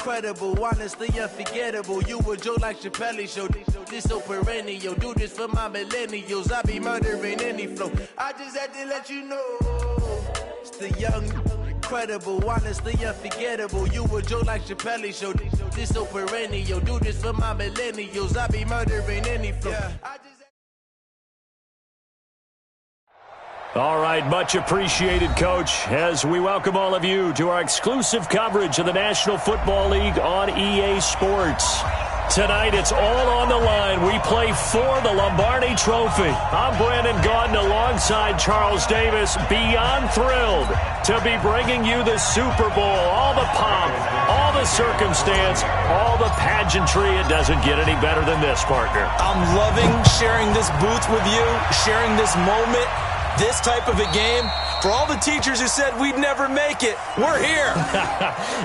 incredible, honestly unforgettable. You a joke like Chappelle Show. This so perennial. Do this for my millennials. I be murdering any flow. I just had to let you know. It's the young, incredible, honestly unforgettable. You a joke like Chappelle Show. This so perennial. Do this for my millennials. I be murdering any flow. All right, much appreciated, Coach, as we welcome all of you to our exclusive coverage of the National Football League on EA Sports. Tonight, it's all on the line. We play for the Lombardi Trophy. I'm Brandon Gaudin alongside Charles Davis, beyond thrilled to be bringing you the Super Bowl. All the pomp, all the circumstance, all the pageantry. It doesn't get any better than this, partner. I'm loving sharing this booth with you, sharing this moment. This type of a game, for all the teachers who said we'd never make it, we're here.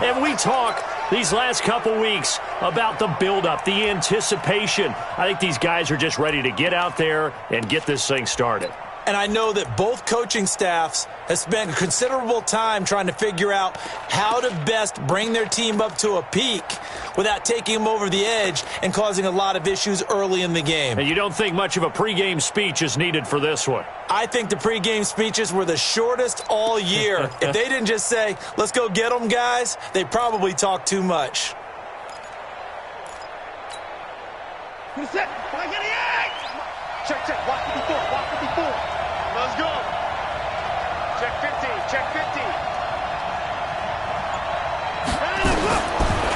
And we talk these last couple weeks about the buildup, the anticipation. I think these guys are just ready to get out there and get this thing started. And I know that both coaching staffs have spent considerable time trying to figure out how to best bring their team up to a peak without taking them over the edge and causing a lot of issues early in the game. And you don't think much of a pregame speech is needed for this one? I think the pregame speeches were the shortest all year. If they didn't just say, let's go get them, guys, they probably talked too much. Check, check, walk 54, walk 54. Let's go. Check 50, check 50.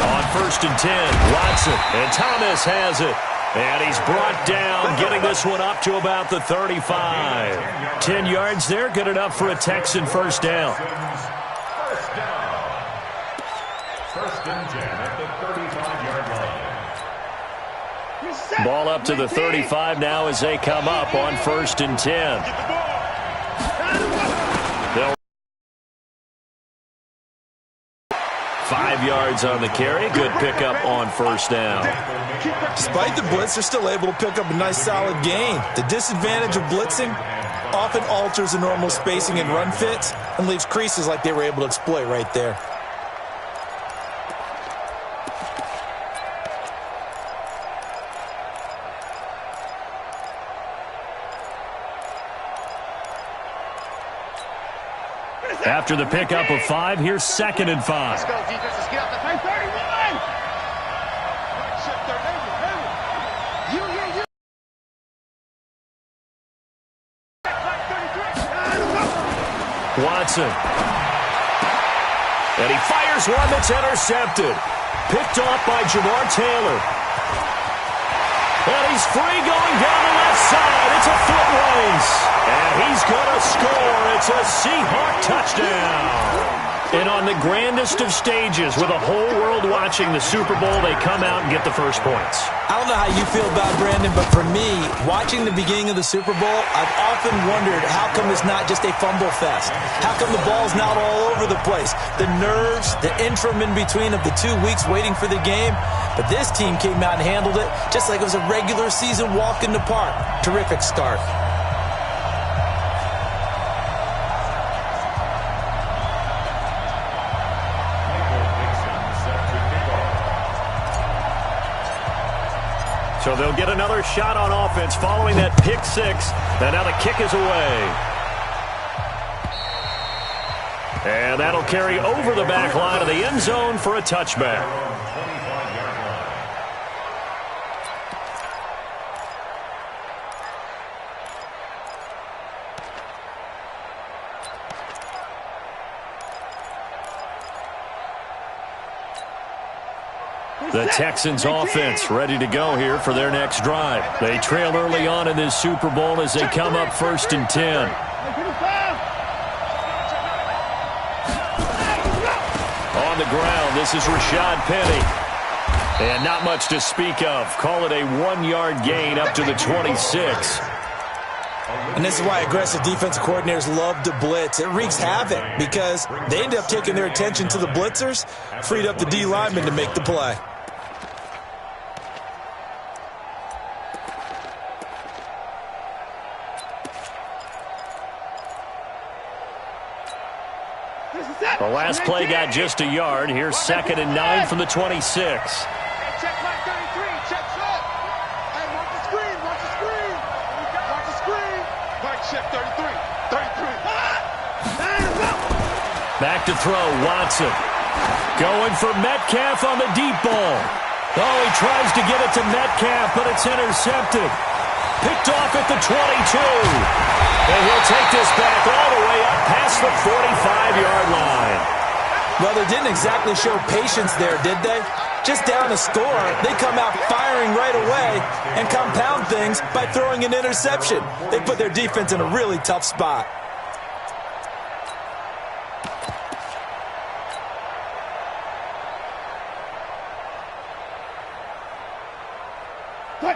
On 1st and 10, Watson, and Thomas has it. And he's brought down, getting this one up to about the 35. 10 yards there, good enough for a Texan first down. First and 10 at the 35-yard line. Ball up to the 35 now as they come up on 1st and 10. They'll 5 yards on the carry. Good pickup on 1st down. Despite the blitz, they're still able to pick up a nice solid gain. The disadvantage of blitzing often alters the normal spacing and run fits and leaves creases like they were able to exploit right there. After the pickup of 5, here's 2nd and 5. Let's go, defense. Let's get out the 31. Watson. And he fires one that's intercepted. Picked off by Jamar Taylor. And he's free going down the left side. It's a foot race. And he's going to score. It's a Seahawk touchdown. And on the grandest of stages, with the whole world watching the Super Bowl, they come out and get the first points. I don't know how you feel about it, Brandon, but for me, watching the beginning of the Super Bowl, I've often wondered how come it's not just a fumble fest? How come the ball's not all over the place? The nerves, the interim in between of the 2 weeks waiting for the game. But this team came out and handled it just like it was a regular season walk in the park. Terrific start. So they'll get another shot on offense following that pick 6. And now the kick is away. And that'll carry over the back line of the end zone for a touchback. The Texans offense ready to go here for their next drive. They trail early on in this Super Bowl as they come up 1st and 10. On the ground, this is Rashad Penny. And not much to speak of. Call it a 1-yard gain up to the 26. And this is why aggressive defensive coordinators love to blitz. It wreaks havoc because they end up taking their attention to the blitzers, freed up the D lineman to make the play. This is it. The last play got just a yard. Here's 2nd and 9 from the 26. Check flag 33. Check set. Hey, watch the screen. Watch the screen. Watch the screen. Mike, check 33. 33. Back to throw, Watson. Going for Metcalf on the deep ball. Oh, he tries to get it to Metcalf, but it's intercepted. Picked off at the 22. And he'll take this back all the way up past the 45-yard line. Well, they didn't exactly show patience there, did they? Just down a score, they come out firing right away and compound things by throwing an interception. They put their defense in a really tough spot.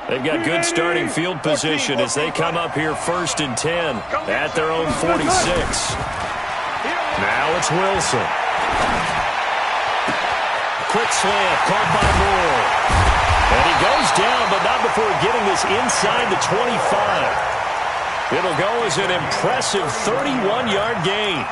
They've got good starting field position as they come up here 1st and 10 at their own 46. Now it's Wilson. Quick slant, caught by Moore. And he goes down, but not before getting this inside the 25. It'll go as an impressive 31-yard gain.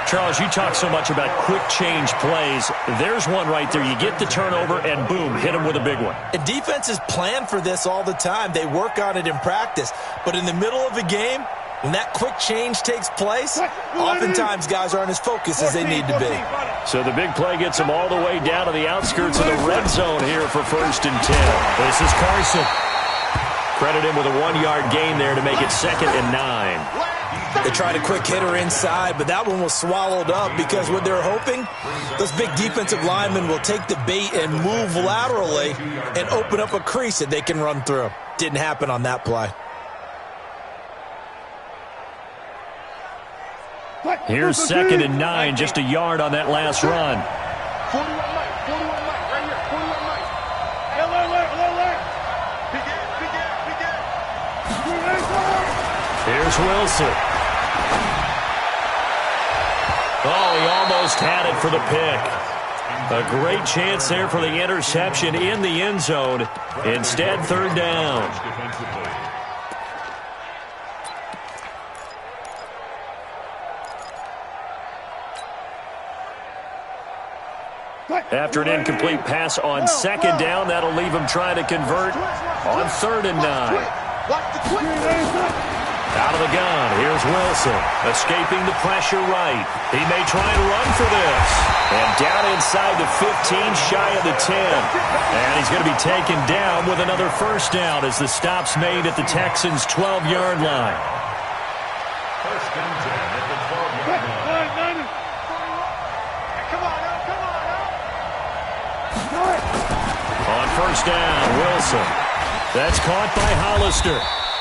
Charles, you talk so much about quick change plays. There's one right there. You get the turnover, and boom, hit him with a big one. And defenses plan for this all the time. They work on it in practice. But in the middle of a game, when that quick change takes place, oftentimes guys aren't as focused as they need to be. So the big play gets them all the way down to the outskirts of the red zone here for 1st and 10. This is Carson. Credit him with a 1-yard gain there to make it 2nd and 9. They tried a quick hitter inside, but that one was swallowed up because what they're hoping, those big defensive linemen will take the bait and move laterally and open up a crease that they can run through. Didn't happen on that play. Here's 2nd and 9, just a yard on that last run. 41 Mike, right here, 41 Mike. Alert. Big Here's Wilson. Oh, he almost had it for the pick. A great chance there for the interception in the end zone. Instead, 3rd down. After an incomplete pass on 2nd down, that'll leave him trying to convert on 3rd and 9. Out of the gun, here's Wilson, escaping the pressure right. He may try and run for this. And down inside the 15, shy of the 10. And he's going to be taken down with another 1st down as the stop's made at the Texans' 12-yard line. 1st and 10 at the 12-yard line. On 1st down, Wilson. That's caught by Hollister.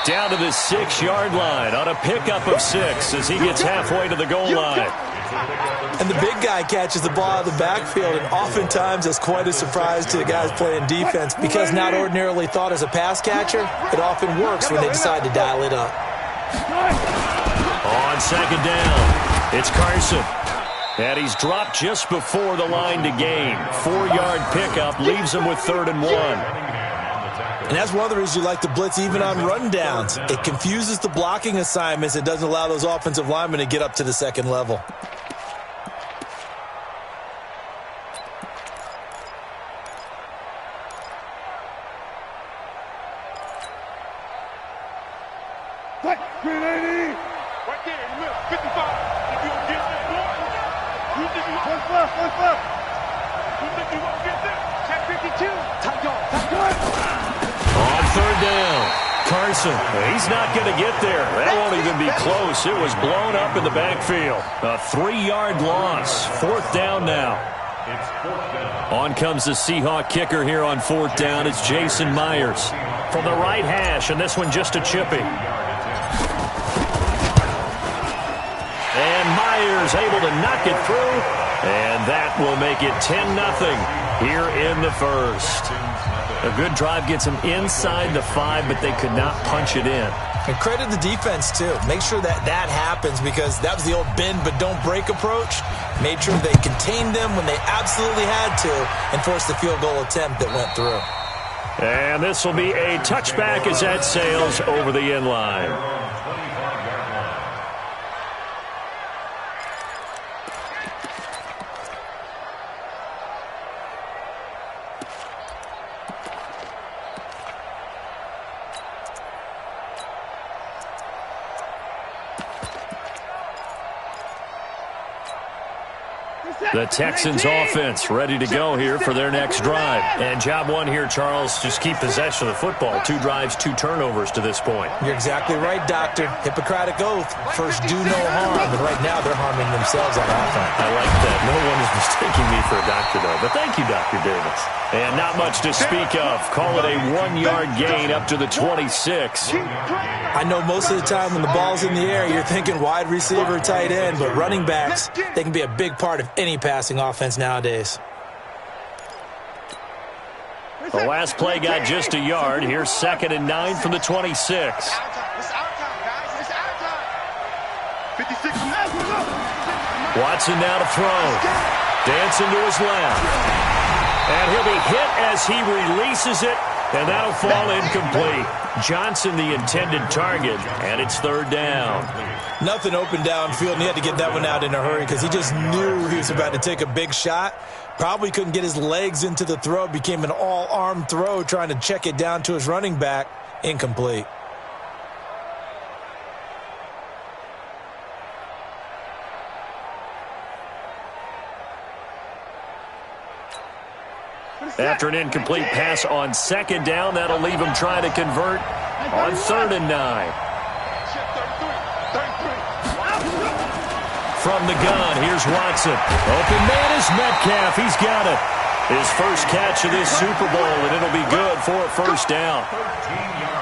Down to the 6-yard line on a pickup of 6 as he gets halfway to the goal line. And the big guy catches the ball out of the backfield, and oftentimes it's quite a surprise to the guys playing defense because not ordinarily thought as a pass catcher, it often works when they decide to dial it up. On 2nd down, it's Carson. And he's dropped just before the line to gain. 4-yard pickup leaves him with 3rd and 1. And that's one of the reasons you like to blitz even on rundowns. It confuses the blocking assignments. It doesn't allow those offensive linemen to get up to the 2nd level. Right there in the middle, 55. If you don't get this one, you think you won't get this? Check 52. On 3rd down, Carson. He's not going to get there. That won't even be close. It was blown up in the backfield. A 3-yard loss. 4th down now. It's 4th down. On comes the Seahawk kicker here on 4th down. It's Jason Myers from the right hash, and this one just a chippy. And Myers able to knock it through, and that will make it 10-0 here in the 1st. A good drive gets them inside the 5, but they could not punch it in. And credit the defense, too. Make sure that happens because that was the old bend but don't break approach. Made sure they contained them when they absolutely had to and forced the field goal attempt that went through. And this will be a touchback as that sails over the end line. The Texans offense ready to go here for their next drive. And job one here, Charles, just keep possession of the football. 2 drives, 2 turnovers to this point. You're exactly right, Doctor. Hippocratic oath. First, do no harm. And right now, they're harming themselves on offense. I like that. No one is mistaking me for a doctor, though. But thank you, Dr. Davis. And not much to speak of. Call it a 1-yard gain up to the 26. I know most of the time when the ball's in the air, you're thinking wide receiver, tight end. But running backs, they can be a big part of any passing offense nowadays. The last play got just a yard. Here's 2nd and 9 from the 26. Watson now to throw. Dancing to his left. And he'll be hit as he releases it, and that'll fall incomplete. Johnson, the intended target, and it's 3rd down. Nothing open downfield, and he had to get that one out in a hurry because he just knew he was about to take a big shot. Probably couldn't get his legs into the throw. Became an all-arm throw, trying to check it down to his running back. Incomplete. After an incomplete pass on 2nd down, that'll leave him trying to convert on 3rd and 9. From the gun, here's Watson. Open man is Metcalf. He's got it. His first catch of this Super Bowl, and it'll be good for a 1st down.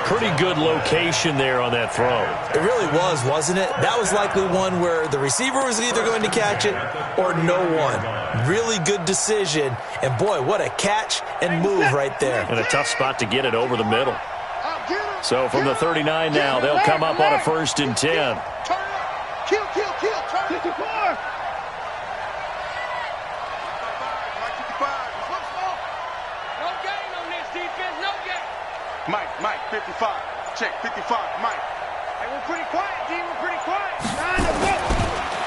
Pretty good location there on that throw. It really was, wasn't it? That was likely one where the receiver was either going to catch it or no one. Really good decision. And, boy, what a catch and move right there. And a tough spot to get it over the middle. So from the 39 now, they'll come up on a 1st and 10. Kill. Turn it. 54. No gain on this defense, no gain. Mike, 55. Check, 55, Mike. Hey, we're pretty quiet, D. We're pretty quiet.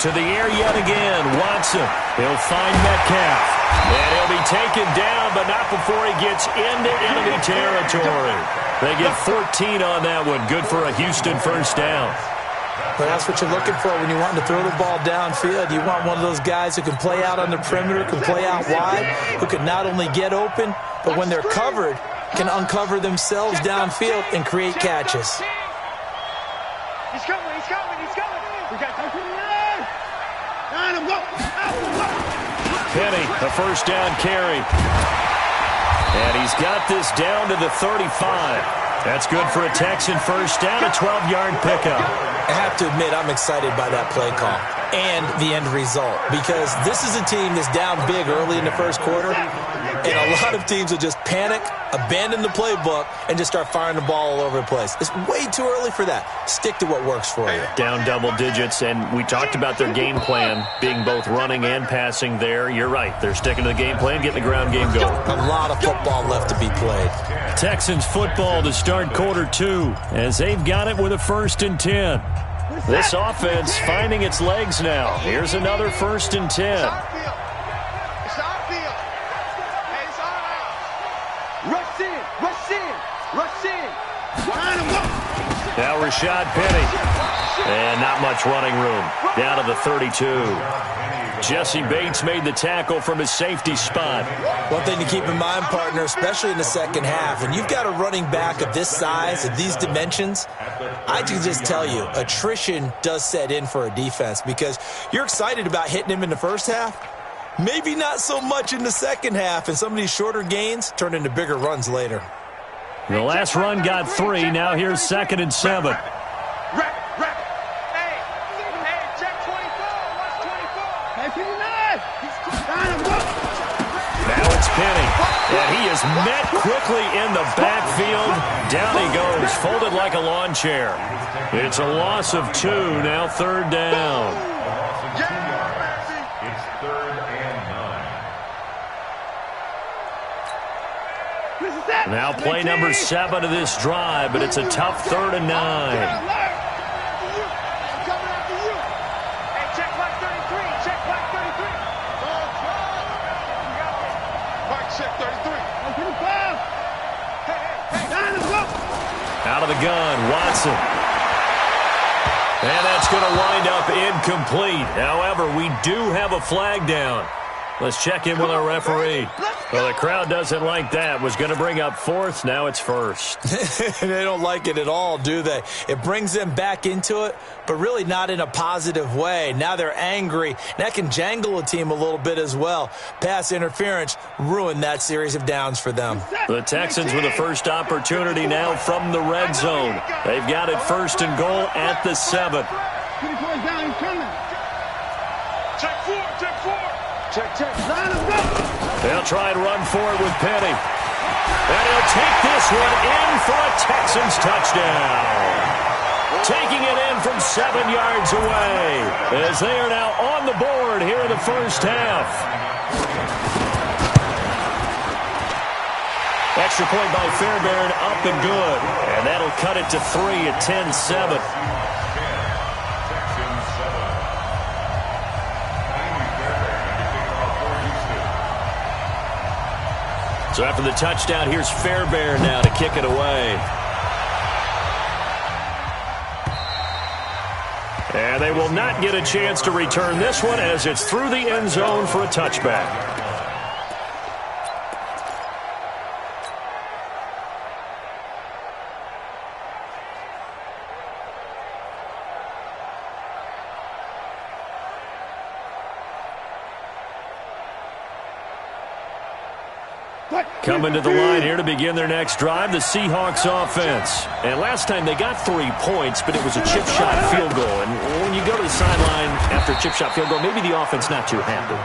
To the air yet again, Watson. He'll find Metcalf. And he'll be taken down, but not before he gets into enemy territory. They get 14 on that one. Good for a Houston 1st down. But that's what you're looking for when you want to throw the ball downfield. You want one of those guys who can play out on the perimeter, can play out wide, who can not only get open, but when they're covered, can uncover themselves downfield and create catches. He's coming. We got time. Penny, a 1st down carry. And he's got this down to the 35. That's good for a Texan 1st down, a 12-yard pickup. I have to admit, I'm excited by that play call and the end result because this is a team that's down big early in the 1st quarter, and a lot of teams will just panic, abandon the playbook, and just start firing the ball all over the place. It's way too early for that. Stick to what works for you. Down double digits, and we talked about their game plan being both running and passing there. You're right. They're sticking to the game plan, getting the ground game going. A lot of football left to be played. Texans football to start quarter 2 as they've got it with a 1st and 10. This offense finding its legs now. Here's another 1st and 10. It's our field. Hey, it's our house. Rush in. Line him up. Now Rashad Penny. And not much running room. Down to the 32. Jesse Bates made the tackle from his safety spot. One thing to keep in mind, partner, especially in the 2nd half, when you've got a running back of this size, of these dimensions, I can just tell you, attrition does set in for a defense because you're excited about hitting him in the 1st half, maybe not so much in the 2nd half, and some of these shorter gains turn into bigger runs later. The last run got 3. Now here's 2nd and 7. Now it's Penny, and he is met quickly in the backfield. Down he goes, folded like a lawn chair. It's a loss of 2, now 3rd down. It's 3rd and 9. Now play number 7 of this drive, but it's a tough 3rd and 9. Out of the gun, Watson. And that's going to wind up incomplete. However, we do have a flag down. Let's check in with our referee. Well, the crowd doesn't like that. Was going to bring up fourth. Now it's first. They don't like it at all, do they? It brings them back into it, but really not in a positive way. Now they're angry. That can jangle a team a little bit as well. Pass interference ruined that series of downs for them. The Texans with the first opportunity now from the red zone. They've got it first and goal at the 7. Check. They'll try and run for it with Penny. And he'll take this one in for a Texans touchdown. Taking it in from 7 yards away as they are now on the board here in the first half. Extra point by Fairbairn, up and good. And that'll cut it to 3 at 10-7. So after the touchdown, here's Fairbairn now to kick it away. And they will not get a chance to return this one as it's through the end zone for a touchback. Coming to the line here to begin their next drive, the Seahawks offense. And last time they got 3 points, but it was a chip shot field goal. And when you go to the sideline after a chip shot field goal, maybe the offense not too happy.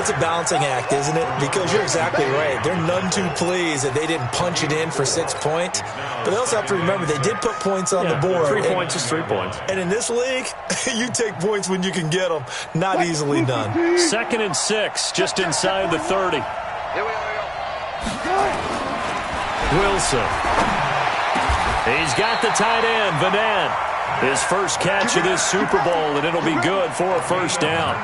It's a balancing act, isn't it? Because you're exactly right. They're none too pleased that they didn't punch it in for 6 points. But they also have to remember they did put points on the board. 3 points is 3 points. And in this league, you take points when you can get them. Not easily done. 2nd and 6, just inside the 30. Here we are. Wilson. He's got the tight end, Vanette. His first catch of this Super Bowl, and it'll be good for a first down.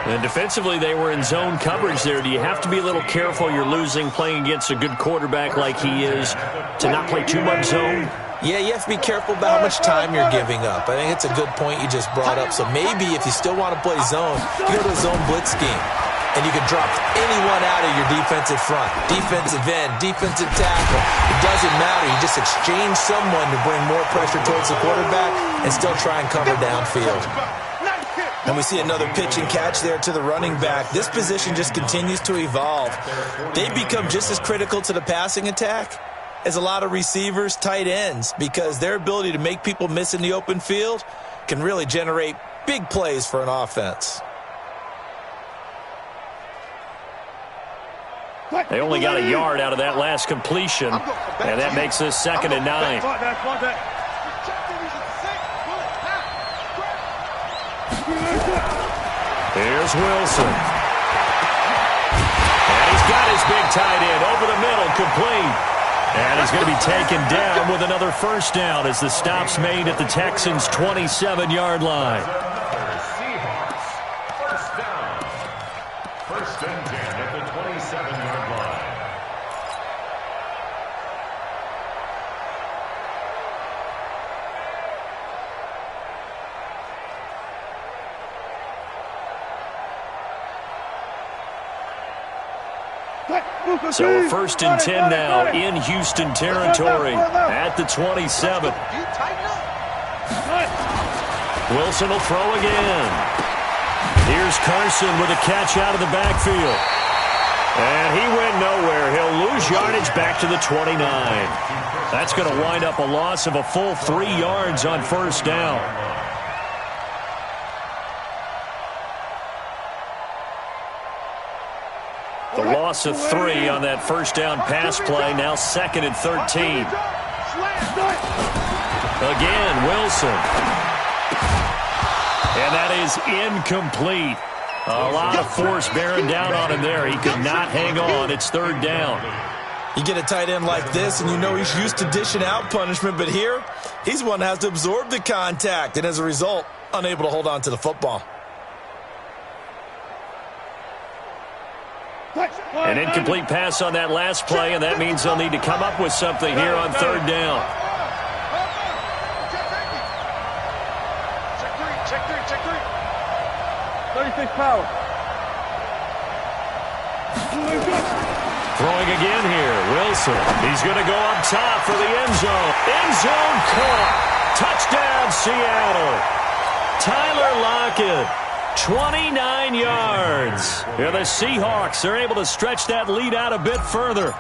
And defensively, they were in zone coverage there. Do you have to be a little careful? You're losing playing against a good quarterback like he is to not play too much zone? Yeah, you have to be careful about how much time you're giving up. I think it's a good point you just brought up. So maybe if you still want to play zone, you go to a zone blitz scheme. And you can drop anyone out of your defensive front. Defensive end, defensive tackle. It doesn't matter. You just exchange someone to bring more pressure towards the quarterback and still try and cover downfield. And we see another pitch and catch there to the running back. This position just continues to evolve. They become just as critical to the passing attack as a lot of receivers, tight ends, because their ability to make people miss in the open field can really generate big plays for an offense. They only got a yard out of that last completion, and that makes this 2nd and 9. Here's Wilson. And he's got his big tight end over the middle, complete. And he's going to be taken down with another first down as the stop's made at the Texans' 27-yard line. First and 10 at the 27-yard line. So a 1st and 10 now in Houston territory at the 27. Wilson will throw again. Here's Carson with a catch out of the backfield. And he went nowhere. He'll lose yardage back to the 29. That's going to wind up a loss of a full 3 yards on first down. The loss of 3 on that first down pass play. Now 2nd and 13. Again, Wilson. And that is incomplete. A lot of force bearing down on him there. He could not hang on. It's 3rd down. You get a tight end like this, and you know he's used to dishing out punishment, but here, he's one that has to absorb the contact, and as a result, unable to hold on to the football. An incomplete pass on that last play, and that means they'll need to come up with something here on 3rd down. Check three. 36 power. Throwing again here, Wilson. He's going to go up top for the end zone. End zone caught. Touchdown, Seattle. Tyler Lockett, 29 yards. Yeah, the Seahawks are able to stretch that lead out a bit further.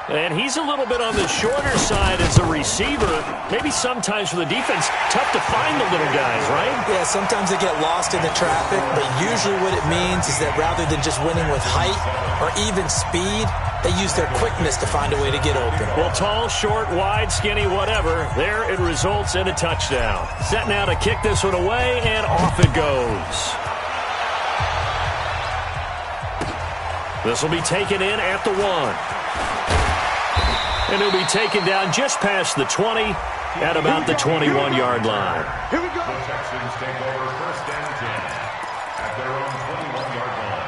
And he's a little bit on the shorter side as a receiver. Maybe sometimes for the defense, tough to find the little guys, right? Yeah, sometimes they get lost in the traffic, but usually what it means is that rather than just winning with height or even speed, they use their quickness to find a way to get open. Well, tall, short, wide, skinny, whatever, there it results in a touchdown. Set now to kick this one away, and off it goes. This will be taken in at the 1. And he'll be taken down just past the 20 at about the 21-yard line. Here we go. The Texans take over first and 10 at their own 21-yard line.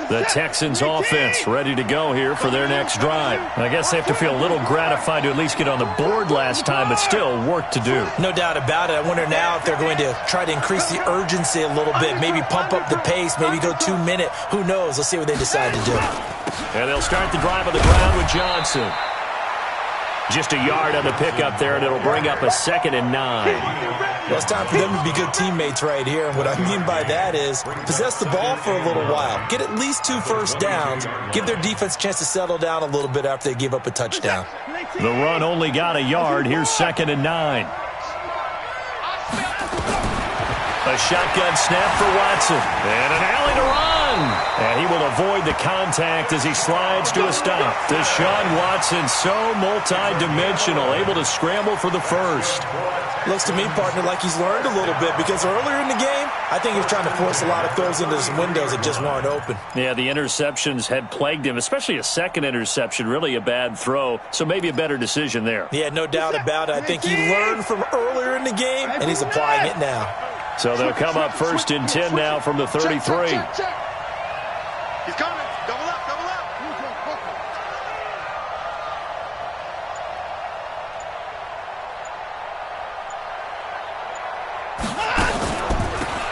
The Texans offense ready to go here for their next drive. I guess they have to feel a little gratified to at least get on the board last time, but still work to do. No doubt about it. I wonder now if they're going to try to increase the urgency a little bit, maybe pump up the pace, maybe go 2 minute. Who knows? Let's see what they decide to do. And they'll start the drive on the ground with Johnson. Just a yard on the pickup there, and it'll bring up a 2nd and 9. Well, it's time for them to be good teammates right here. And what I mean by that is possess the ball for a little while. Get at least 2 first downs. Give their defense a chance to settle down a little bit after they give up a touchdown. The run only got a yard. Here's 2nd and 9. A shotgun snap for Watson. And an alley to run. And he will avoid the contact as he slides to a stop. Deshaun Watson, so multi-dimensional, able to scramble for the first. Looks to me, partner, like he's learned a little bit because earlier in the game, I think he was trying to force a lot of throws into some windows that just weren't open. Yeah, the interceptions had plagued him, especially a second interception, really a bad throw. So maybe a better decision there. Yeah, no doubt about it. I think he learned from earlier in the game, and he's applying it now. So they'll come up first and 10 now from the 33. Check. He's coming. Double up, double up.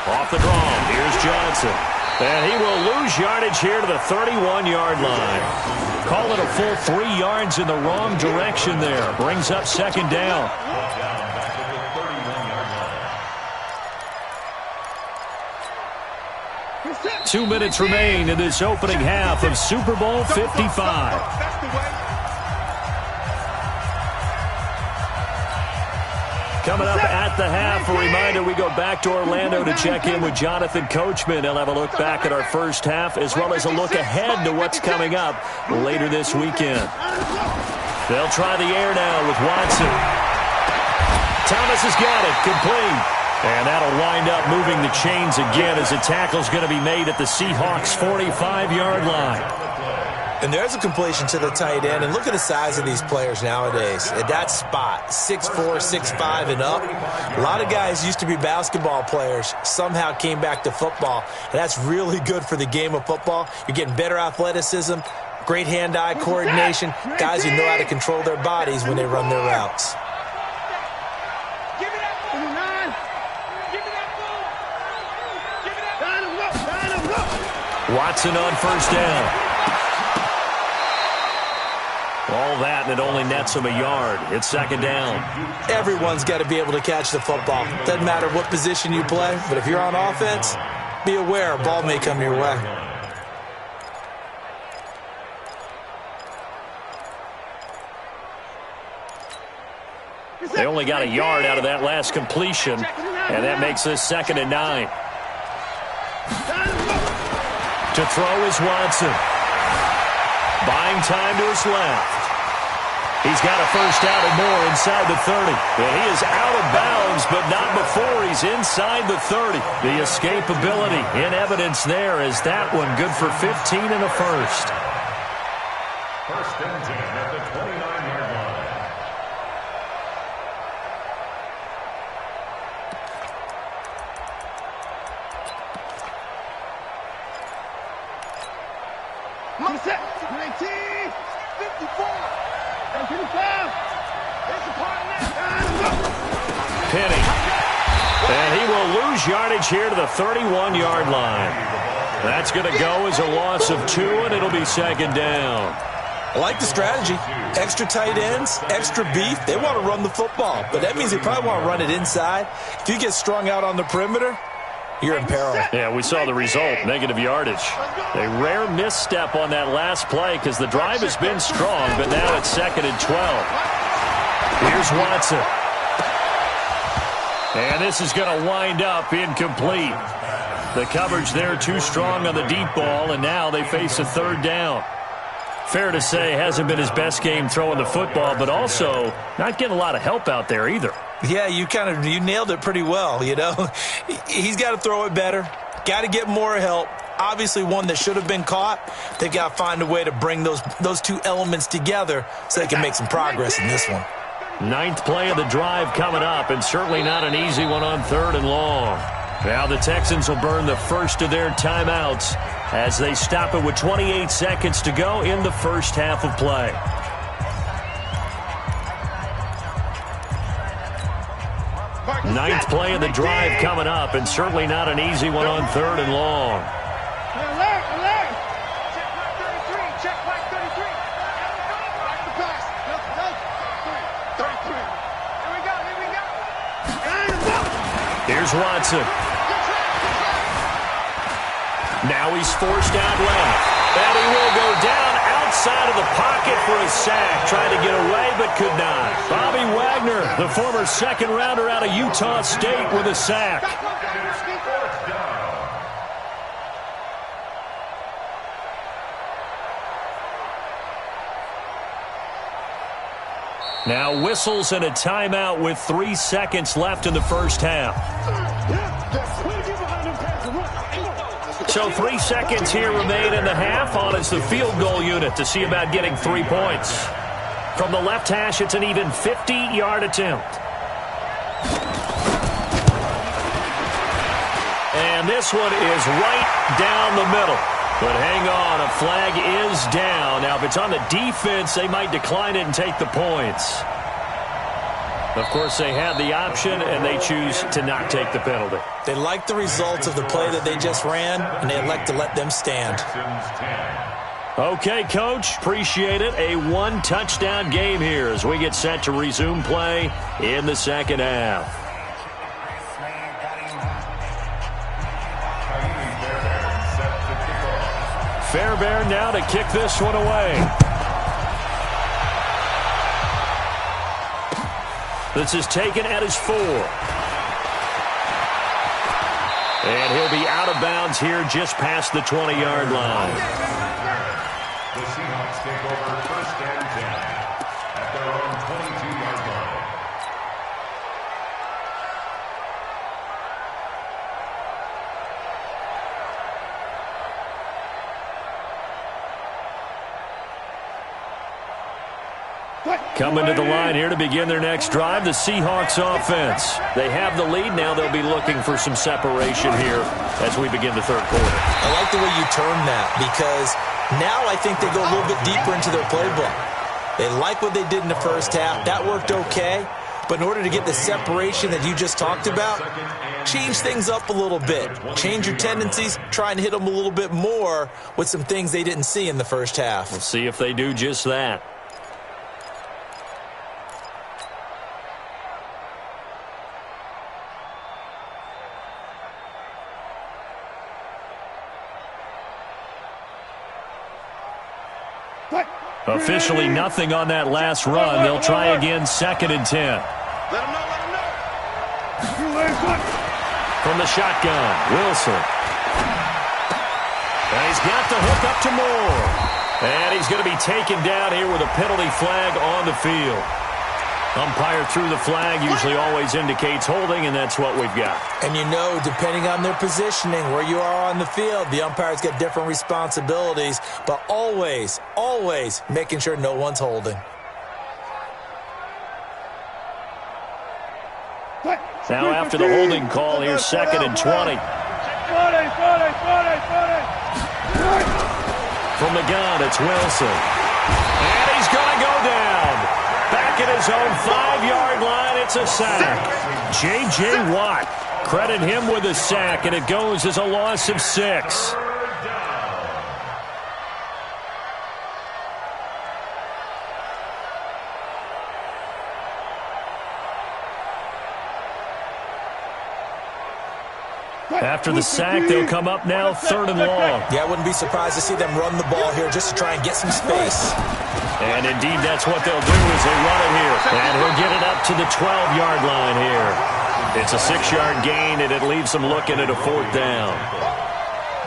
Off the draw, here's Johnson. And he will lose yardage here to the 31-yard line. Call it a full 3 yards in the wrong direction there. Brings up 2nd down. 2 minutes remain in this opening half of Super Bowl 55. Coming up at the half, a reminder, we go back to Orlando to check in with Jonathan Coachman. He'll have a look back at our first half as well as a look ahead to what's coming up later this weekend. They'll try the air now with Watson. Thomas has got it, complete. And that'll wind up moving the chains again as the tackle's going to be made at the Seahawks' 45-yard line. And there's a completion to the tight end. And look at the size of these players nowadays. At that spot, 6'4", 6'5", and up. A lot of guys used to be basketball players, somehow came back to football. And that's really good for the game of football. You're getting better athleticism, great hand-eye coordination, guys who know how to control their bodies when they run their routes. Watson on first down. All that, and it only nets him a yard. It's 2nd down. Everyone's got to be able to catch the football. Doesn't matter what position you play, but if you're on offense, be aware a ball may come your way. They only got a yard out of that last completion, and that makes this 2nd and 9. To throw is Watson. Buying time to his left. He's got a first down and more inside the 30. And he is out of bounds, but not before he's inside the 30. The escapability in evidence there is that one good for 15 and a first. First and 10 at the 29-yard line. Set. 19, 54, 55. Penny. And he will lose yardage here to the 31-yard line. That's going to go as a loss of 2, and it'll be second down. I like the strategy. Extra tight ends, extra beef. They want to run the football, but that means they probably want to run it inside. If you get strung out on the perimeter, you're in peril. Yeah, we saw the result, negative yardage. A rare misstep on that last play because the drive has been strong, but now it's second and 12. Here's Watson. And this is going to wind up incomplete. The coverage there too strong on the deep ball, and now they face a third down. Fair to say, hasn't been his best game throwing the football, but also not getting a lot of help out there either. Yeah, you nailed it pretty well, you know. He's got to throw it better. Got to get more help. Obviously one that should have been caught. They've got to find a way to bring those two elements together so they can make some progress in this one. 9th play of the drive coming up, and certainly not an easy one on 3rd and long. Now the Texans will burn the first of their timeouts as they stop it with 28 seconds to go in the first half of play. Ninth play of the drive coming up, and certainly not an easy one on 3rd and long. Here's Watson. Now he's forced out left. And he will go down outside of the pocket for a sack. Tried to get away, but could not. Bobby Wagner, the former second-rounder out of Utah State, with a sack. Now whistles and a timeout with 3 seconds left in the first half. So 3 seconds here remain in the half on as the field goal unit to see about getting 3 points. From the left hash, it's an even 50-yard attempt. And this one is right down the middle. But hang on, a flag is down. Now, if it's on the defense, they might decline it and take the points. Of course, they had the option, and they choose to not take the penalty. They like the results of the play that they just ran, and they elect to let them stand. Okay, Coach, appreciate it. A 1-touchdown game here as we get set to resume play in the second half. Fairbairn now to kick this one away. This is taken at his 4. And he'll be out of bounds here just past the 20-yard line. The Seahawks take over 1st and 10 at their own 22-yard line. Coming to the line here to begin their next drive, the Seahawks offense. They have the lead. Now they'll be looking for some separation here as we begin the 3rd quarter. I like the way you term that because now I think they go a little bit deeper into their playbook. They like what they did in the first half. That worked okay. But in order to get the separation that you just talked about, change things up a little bit. Change your tendencies, try and hit them a little bit more with some things they didn't see in the first half. We'll see if they do just that. Officially nothing on that last run. They'll try again 2nd and 10. From the shotgun, Wilson. And he's got the hook up to Moore. And he's going to be taken down here with a penalty flag on the field. Umpire threw the flag, usually always indicates holding, and that's what we've got. And you know, depending on their positioning, where you are on the field, the umpire's got different responsibilities, but always, always making sure no one's holding. Now after the holding call, here's 2nd and 20. From the gun, it's Wilson. And he's going to go down. Back back at his own 5-yard line. It's a sack. J.J. Watt, credit him with a sack, and it goes as a loss of 6. After the sack, they'll come up now 3rd and long. Yeah, I wouldn't be surprised to see them run the ball here just to try and get some space. And indeed, that's what they'll do as they run it here. And he'll get it up to the 12-yard line here. It's a 6-yard gain, and it leaves them looking at a 4th down.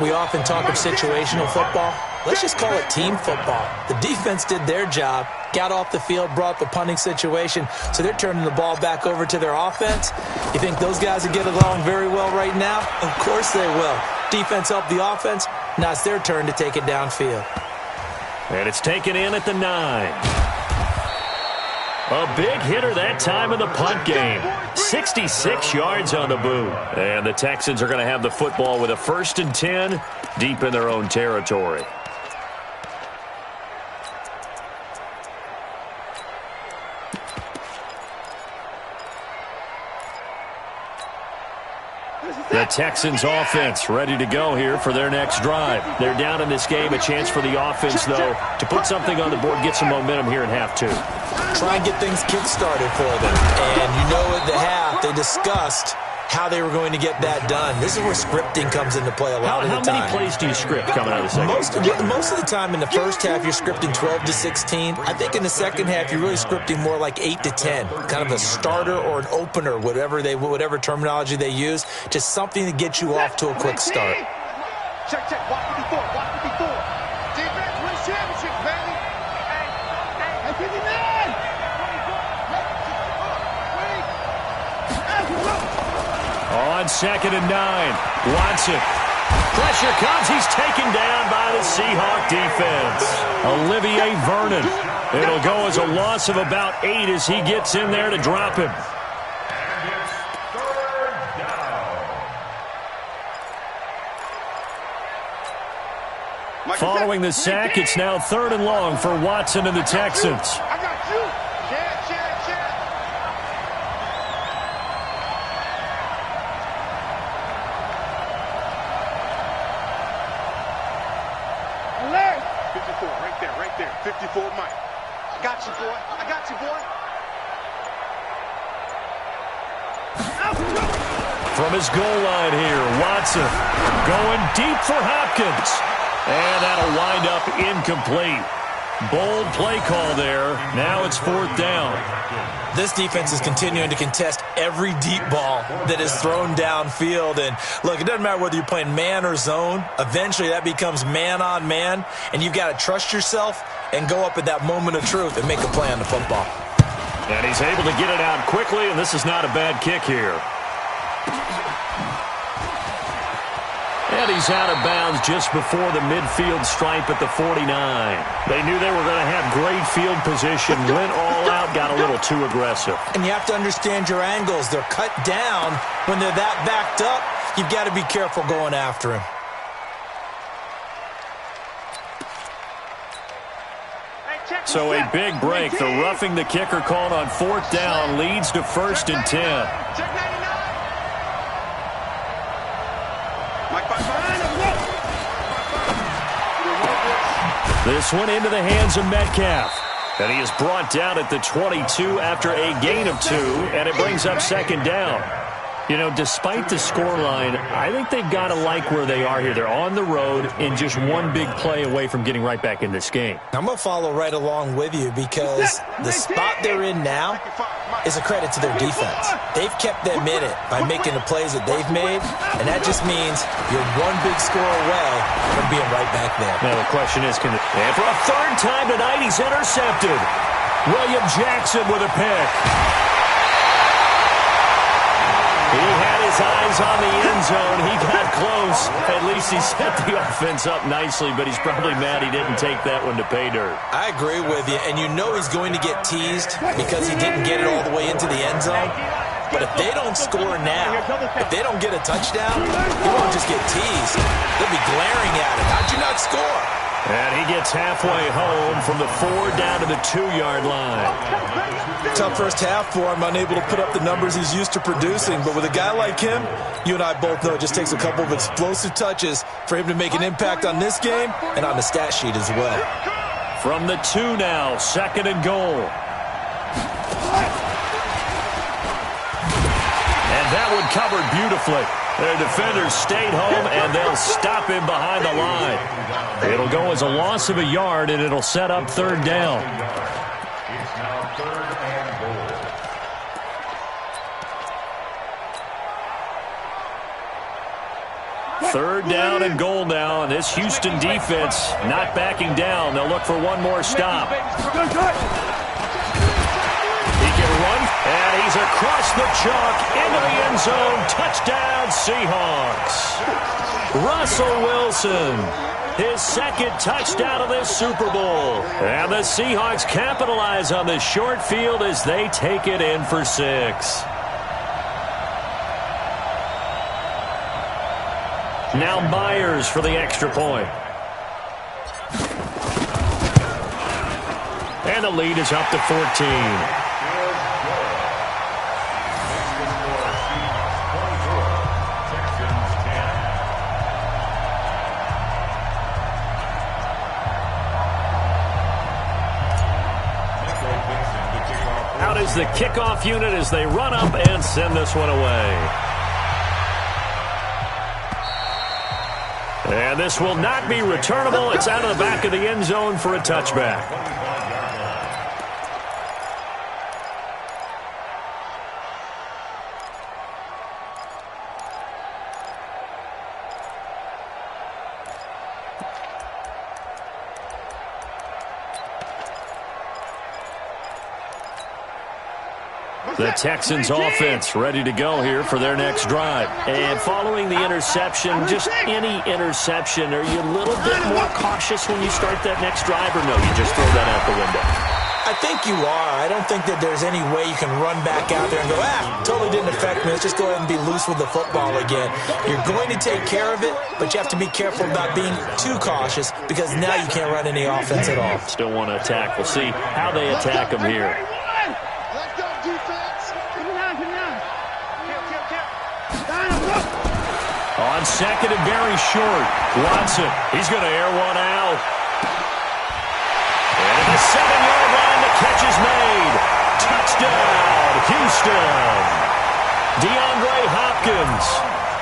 We often talk of situational football. Let's just call it team football. The defense did their job, got off the field, brought the punting situation, so they're turning the ball back over to their offense. You think those guys will get along very well right now? Of course they will. Defense helped the offense. Now it's their turn to take it downfield. And it's taken in at the 9. A big hitter that time in the punt game. 66 yards on the boot. And the Texans are going to have the football with a 1st and 10 deep in their own territory. The Texans offense ready to go here for their next drive. They're down in this game. A chance for the offense, though, to put something on the board, get some momentum here in half 2. Try and get things kick-started for them. And you know at the half, they discussed how they were going to get that done. This is where scripting comes into play a lot of the time. How many plays do you script coming out of the second? Most of the time in the first half, you're scripting 12 to 16. I think in the second half, you're really scripting more like 8 to 10. Kind of a starter or an opener, whatever terminology they use. Just something to get you off to a quick start. Check, watch 54, watch 54. Defense wins championships, baby. Hey, 59. On 2nd and 9, Watson. Pressure comes. He's taken down by the Seahawk defense. Olivier Vernon. It'll go as a loss of about 8 as he gets in there to drop him. And it's 3rd down. Following the sack, it's now 3rd and long for Watson and the Texans. I got you. Check. Alert. 54, right there. 54, Mike. I got you, boy. From his goal line here, Watson going deep for Hopkins. And that'll wind up incomplete. Bold play call there. Now it's 4th down. This defense is continuing to contest every deep ball that is thrown downfield. And look, it doesn't matter whether you're playing man or zone. Eventually that becomes man on man. And you've got to trust yourself and go up at that moment of truth and make a play on the football. And he's able to get it out quickly, and this is not a bad kick here. And he's out of bounds just before the midfield stripe at the 49. They knew they were going to have great field position, went all out, got a little too aggressive. And you have to understand your angles. They're cut down. When they're that backed up, you've got to be careful going after him. So a big break. The roughing the kicker called on 4th down leads to 1st and 10. Check 99. This one into the hands of Metcalf. And he is brought down at the 22 after a gain of 2, and it brings up 2nd down. You know, despite the scoreline, I think they've got to like where they are here. They're on the road and just one big play away from getting right back in this game. I'm going to follow right along with you because the spot they're in now is a credit to their defense. They've kept them in it by making the plays that they've made, and that just means you're one big score away from being right back there. Now the question is, and for a 3rd time tonight, he's intercepted. William Jackson with a pick. He had his eyes on the end zone. He got close. At least he set the offense up nicely, but he's probably mad he didn't take that one to pay dirt. I agree with you, and you know he's going to get teased because he didn't get it all the way into the end zone. But if they don't score now, if they don't get a touchdown, he won't just get teased. They'll be glaring at him. How'd you not score? And he gets halfway home from the 4 down to the 2-yard line. Tough first half for him, unable to put up the numbers he's used to producing. But with a guy like him, you and I both know it just takes a couple of explosive touches for him to make an impact on this game and on the stat sheet as well. From the 2 now, 2nd and goal. And that one covered beautifully. Their defenders stayed home, and they'll stop him behind the line. It'll go as a loss of a yard, and it'll set up 3rd down. It's now 3rd and goal. 3rd down and goal now, and this Houston defense not backing down. They'll look for one more stop. He can run, and he's across the chalk into the end zone. Touchdown, Seahawks. Russell Wilson, his 2nd touchdown of this Super Bowl. And the Seahawks capitalize on this short field as they take it in for 6. Now Myers for the extra point. And the lead is up to 14. Out is the kickoff unit as they run up and send this one away. And this will not be returnable. It's out of the back of the end zone for a touchback. The Texans offense ready to go here for their next drive. And following the interception, just any interception, are you a little bit more cautious when you start that next drive, or no, you just throw that out the window? I think you are. I don't think that there's any way you can run back out there and go, totally didn't affect me. Let's just go ahead and be loose with the football again. You're going to take care of it, but you have to be careful about being too cautious because now you can't run any offense at all. Still want to attack. We'll see how they attack them here. On 2nd and very short, Watson, he's going to air one out. And at the 7-yard line, the catch is made. Touchdown, Houston. DeAndre Hopkins,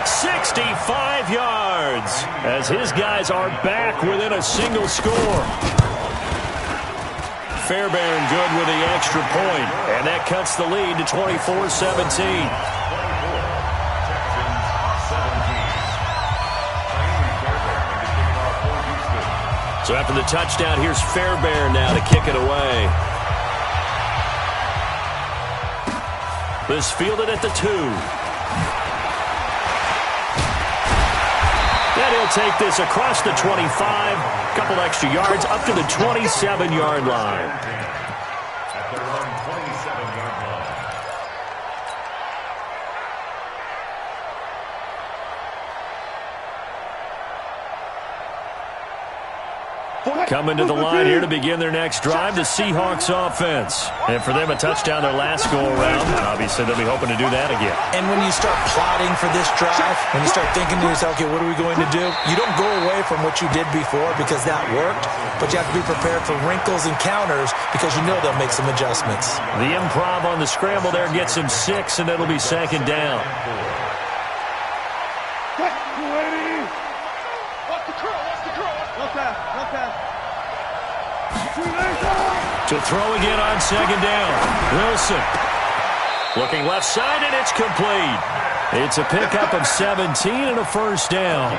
65 yards, as his guys are back within a single score. Fairbairn good with the extra point, and that cuts the lead to 24-17. So after the touchdown, here's Fairbairn now to kick it away. This fielded at the 2. And he'll take this across the 25. Couple extra yards up to the 27-yard line. At their own 27-yard line. Coming to the line here to begin their next drive, the Seahawks offense. And for them, a touchdown their last go-around. Obviously, they'll be hoping to do that again. And when you start plotting for this drive, when you start thinking to yourself, okay, what are we going to do? You don't go away from what you did before because that worked, but you have to be prepared for wrinkles and counters because you know they'll make some adjustmts. The improv on the scramble there gets him 6, and it'll be 2nd down. To throw again on 2nd down. Wilson looking left side, and it's complete. It's a pickup of 17 and a 1st down.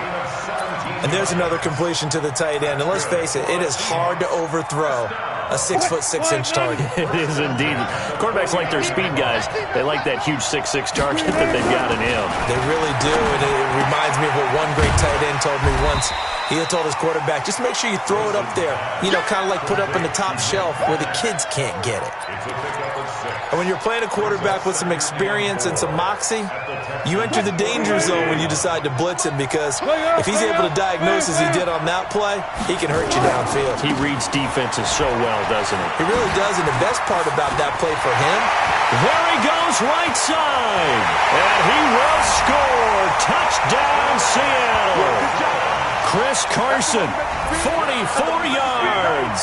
And there's another completion to the tight end. And let's face it, it is hard to overthrow a 6'6" target. It is indeed. Quarterbacks like their speed guys. They like that huge 6'6" target that they've got in him. They really do, and it reminds me of what one great tight end told me once. He had told his quarterback, just make sure you throw it up there, you know, kind of like put up in the top shelf where the kids can't get it. And when you're playing a quarterback with some experience and some moxie, you enter the danger zone when you decide to blitz him, because if he's able to diagnose as he did on that play, he can hurt you downfield. He reads defenses so well, doesn't he? He really does, and the best part about that play for him, there he goes right side, and he will score. Touchdown, Seattle. Chris Carson, 44 yards.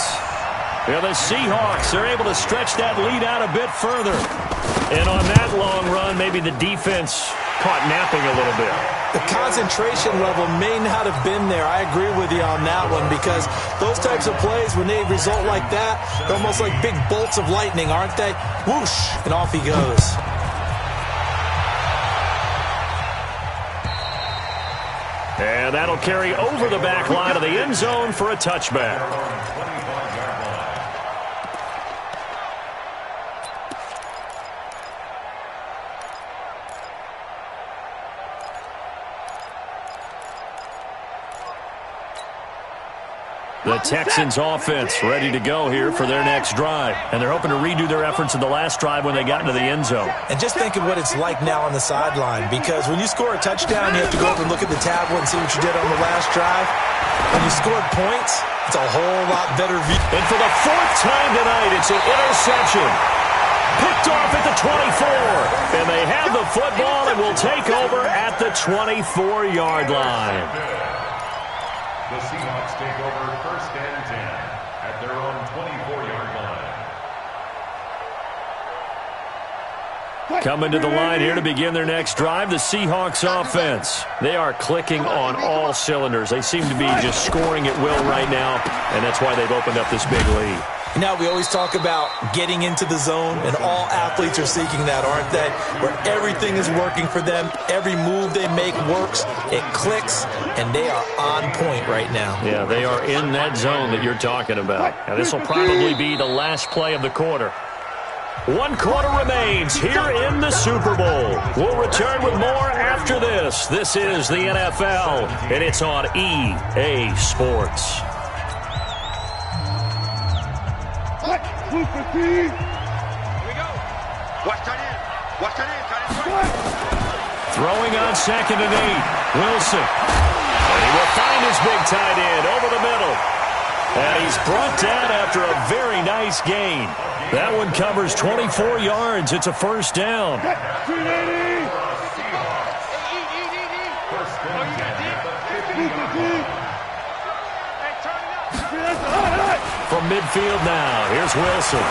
Yeah, the Seahawks are able to stretch that lead out a bit further. And on that long run, maybe the defense caught napping a little bit. The concentration level may not have been there. I agree with you on that one, because those types of plays, when they result like that, they're almost like big bolts of lightning, aren't they? Whoosh, and off he goes. And that'll carry over the back line of the end zone for a touchback. The Texans offense ready to go here for their next drive. And they're hoping to redo their efforts in the last drive when they got into the end zone. And just think of what it's like now on the sideline, because when you score a touchdown, you have to go over and look at the tablet and see what you did on the last drive. When you scored points, it's a whole lot better view. And for the fourth time tonight, it's an interception. Picked off at the 24. And they have the football and will take over at the 24-yard line. The Seahawks take over 1st and 10 at their own 24-yard line. Coming to the line here to begin their next drive, the Seahawks offense. They are clicking on all cylinders. They seem to be just scoring at will right now, and that's why they've opened up this big lead. Now, we always talk about getting into the zone, and all athletes are seeking that, aren't they? Where everything is working for them, every move they make works, it clicks, and they are on point right now. Yeah, they are in that zone that you're talking about. Now, this will probably be the last play of the quarter. 1 quarter remains here in the Super Bowl. We'll return with more after this. This is the NFL, and it's on EA Sports. Here we go. Watch tight end. Watch tight end. Tight end. Throwing on 2nd and 8. Wilson. And he will find his big tight end over the middle. And he's brought down after a very nice gain. That one covers 24 yards. It's a first down. From midfield now, here's Wilson.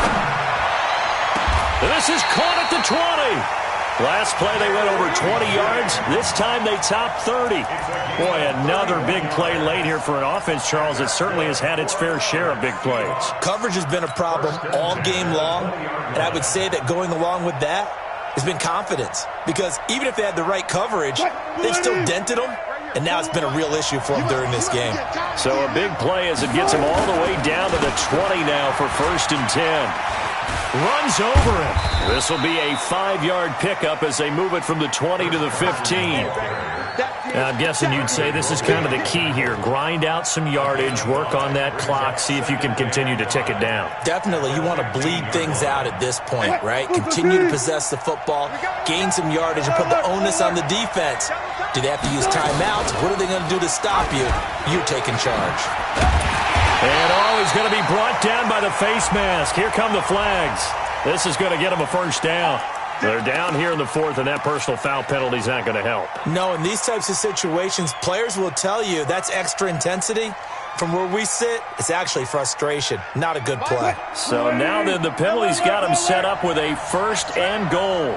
This is caught at the 20. Last play they went over 20 yards. This time they topped 30. Boy, another big play late here for an offense, Charles, that certainly has had its fair share of big plays. Coverage has been a problem all game long, and I would say that going along with that has been confidence, because even if they had the right coverage, they've still dented them, and now it's been a real issue for them during this game. So a big play as it gets them all the way down to the 20 now for 1st and 10. Runs over him. This will be a 5-yard pickup as they move it from the 20 to the 15. Now, I'm guessing you'd say this is kind of the key here. Grind out some yardage, work on that clock, see if you can continue to tick it down. Definitely. You want to bleed things out at this point, right? Continue to possess the football, gain some yardage, and put the onus on the defense. Do they have to use timeouts? What are they going to do to stop you? You're taking charge. And he's going to be brought down by the face mask. Here come the flags. This is going to get him a first down. They're down here in the 4th, and that personal foul penalty is not going to help. No, in these types of situations, players will tell you that's extra intensity. From where we sit, it's actually frustration. Not a good play. So now then the penalty's got him set up with a 1st and goal.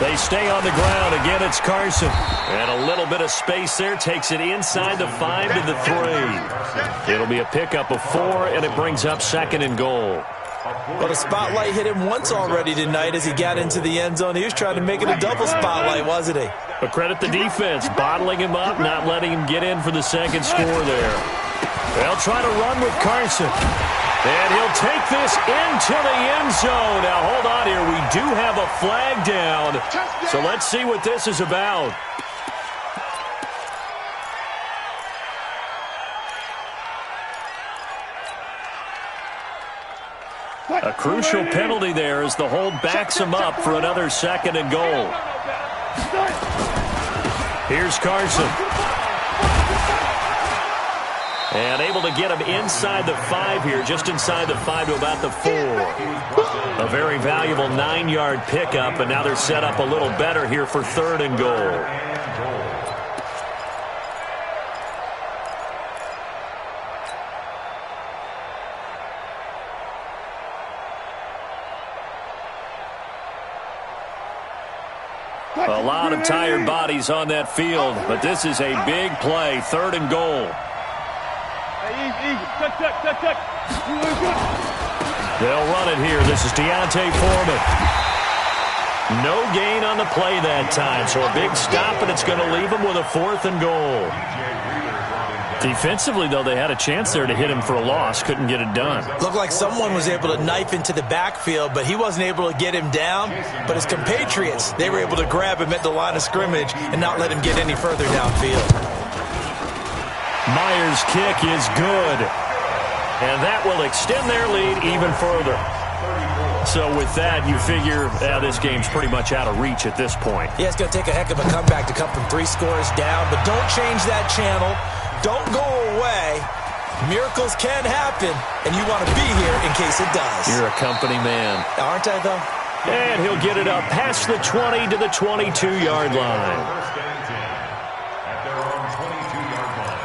They stay on the ground. Again, it's Carson. And a little bit of space there. Takes it inside the 5 to the 3. It'll be a pickup of 4, and it brings up 2nd and goal. Well, the spotlight hit him once already tonight as he got into the end zone. He was trying to make it a double spotlight, wasn't he? But credit the defense, bottling him up, not letting him get in for the 2nd score there. They'll try to run with Carson. And he'll take this into the end zone. Now, hold on here. We do have a flag down. So let's see what this is about. A crucial penalty there as the hold backs him up for another 2nd and goal. Here's Carson. And able to get him inside the 5 here, just inside the 5 to about the 4. A very valuable 9-yard pickup, and now they're set up a little better here for 3rd and goal. A lot of tired bodies on that field, but this is a big play, 3rd and goal. They'll run it here. This is Deontay Foreman. No gain on the play that time, so a big stop, and it's going to leave them with a 4th and goal. Defensively, though, they had a chance there to hit him for a loss. Couldn't get it done. Looked like someone was able to knife into the backfield, but he wasn't able to get him down. But his compatriots, they were able to grab him at the line of scrimmage and not let him get any further downfield. Myers' kick is good. And that will extend their lead even further. So with that, you figure this game's pretty much out of reach at this point. Yeah, it's going to take a heck of a comeback to come from 3 scores down, but don't change that channel. Don't go away. Miracles can happen, and you want to be here in case it does. You're a company man. Aren't I, though? And he'll get it up past the 20 to the 22-yard line. At their own 22-yard line.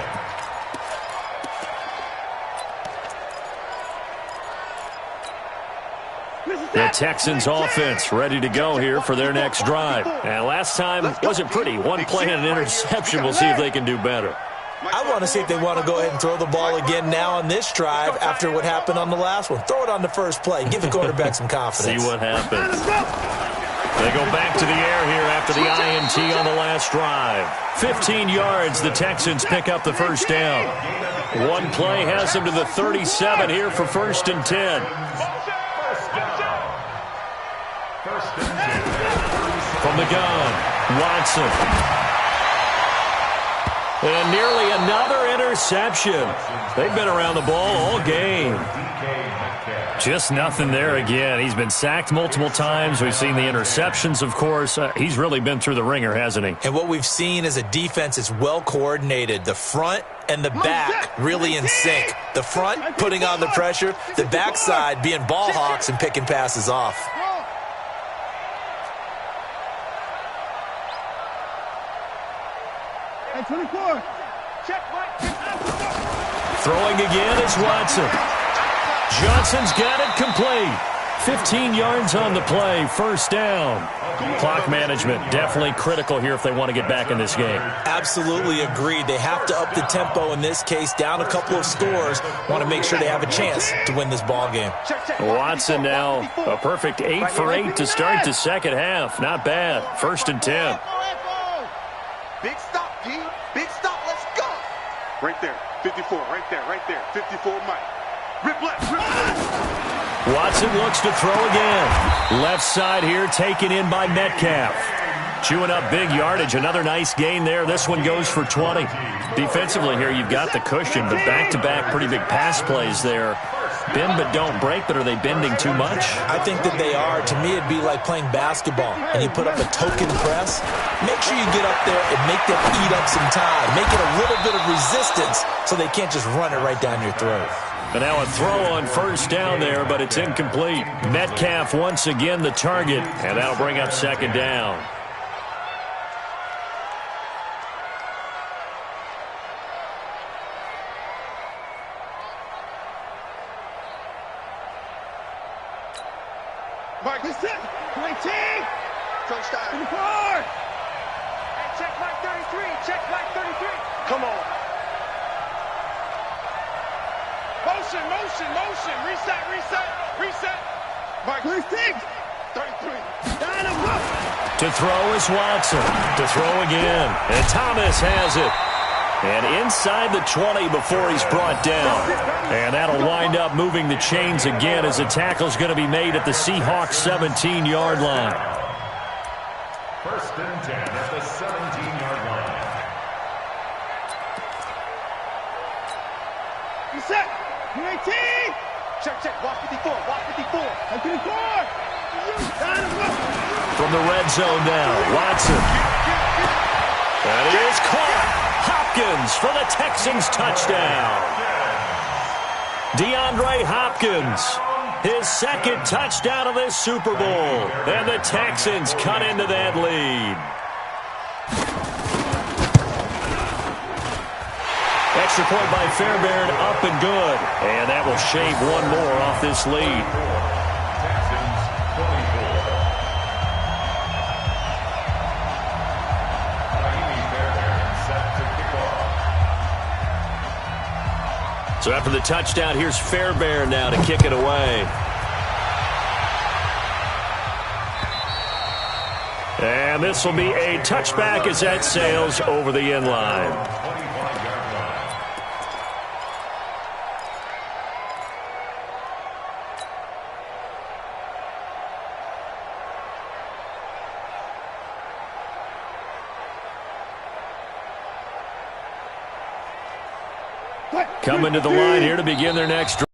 The Texans offense ready to go here for their next drive. And last time wasn't pretty. One play and an interception. We'll see if they can do better. I want to see if they want to go ahead and throw the ball again now on this drive after what happened on the last one. Throw it on the first play. Give the quarterback some confidence. See what happens. They go back to the air here after the INT on the last drive. 15 yards, the Texans pick up the first down. One play has them to the 37 here for 1st and 10. From the gun, Watson. And nearly another interception. They've been around the ball all game. Just nothing there again. He's been sacked multiple times. We've seen the interceptions, of course. He's really been through the ringer, hasn't he? And what we've seen is a defense that's well coordinated. The front and the back really in sync. The front putting on the pressure. The backside being ball hawks and picking passes off. Hey, 24. Check, Mike. Throwing again is Watson. Johnson's got it complete. 15 yards on the play, 1st down. Clock management definitely critical here if they want to get back in this game. Absolutely agreed. They have to up the tempo in this case, down a couple of scores. Want to make sure they have a chance to win this ball game. Watson now a perfect 8 for 8 to start the second half. Not bad. 1st and 10. Big stop, G. Big stop. Let's go. Right there. 54. Right there. Right there. 54, Mike. Rip left. Rip left. Watson looks to throw again. Left side here taken in by Metcalf. Chewing up big yardage. Another nice gain there. This one goes for 20. Defensively here, you've got the cushion, but back-to-back pretty big pass plays there. Bend but don't break, but are they bending too much? I think that they are. To me, it'd be like playing basketball, and you put up a token press. Make sure you get up there and make them eat up some time. Make it a little bit of resistance so they can't just run it right down your throat. And now a throw on 1st down there, but it's incomplete. Metcalf once again the target, and that'll bring up 2nd down. Mike, this it. 19. Touchdown. 24. Hey, check Mike 33. Check Mike 33. Come on. Motion, motion, motion. Reset, reset, reset. Mike 36. 33. To throw is Watson. To throw again. And Thomas has it. And inside the 20 before he's brought down. And that'll wind up moving the chains again as the tackle's going to be made at the Seahawks 17-yard line. First and 10 at the 17-yard line. You set. UAT. Check. Walk 54. Walk 54. Up to the court. From the red zone now, Watson. And it is caught. Hopkins for the Texans touchdown. DeAndre Hopkins, his second touchdown of this Super Bowl. And the Texans cut into that lead. Extra point by Fairbairn, up and good. And that will shave one more off this lead. Texans 24. Fairbairn set to kick off. So after the touchdown, here's Fairbairn now to kick it away. And this will be a touchback as that sails over the end line. 25-yard line. Coming to the line here to begin their next drive.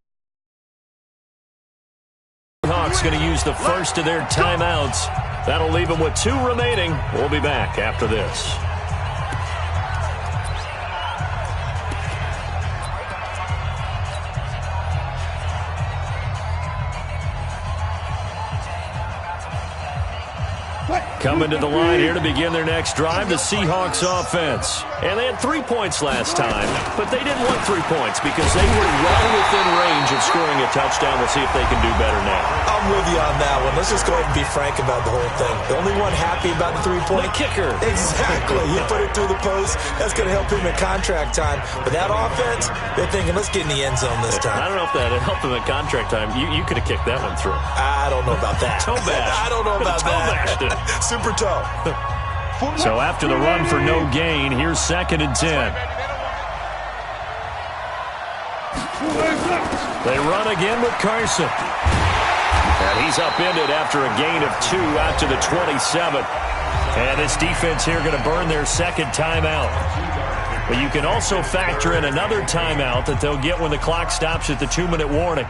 Hawks going to use the first of their timeouts. That'll leave them with 2 remaining. We'll be back after this. Coming to the line here to begin their next drive, the Seahawks offense. And they had 3 points last time, but they didn't want 3 points because they were well within range of scoring a touchdown. We'll see if they can do better now. I'm with you on that one. Let's just go ahead and be frank about the whole thing. The only one happy about the 3-point. The kicker. Exactly. He put it through the post. That's going to help him in contract time. But that offense, they're thinking, let's get in the end zone this time. I don't know if that helped him in contract time. You could have kicked that one through. I don't know about that. Toe bash. I don't know about that. Toe bashed it. Super toe. So after the run for no gain, here's 2nd and 10. They run again with Carson. And he's upended after a gain of 2 out to the 27. And this defense here going to burn their second timeout. But you can also factor in another timeout that they'll get when the clock stops at the 2-minute warning.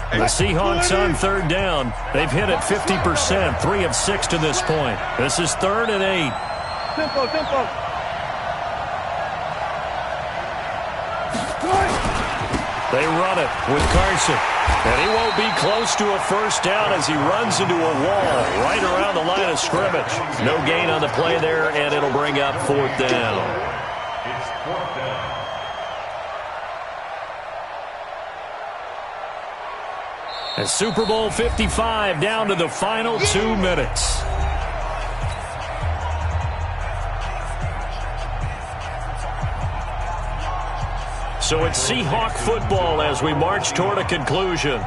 The Seahawks on 3rd down. They've hit it 50%, 3 of 6 to this point. This is 3rd and 8. Tempo. They run it with Carson. And he won't be close to a first down as he runs into a wall right around the line of scrimmage. No gain on the play there, and it'll bring up 4th down. It's 4th down. And Super Bowl 55 down to the final 2 minutes. So it's Seahawk football as we march toward a conclusion.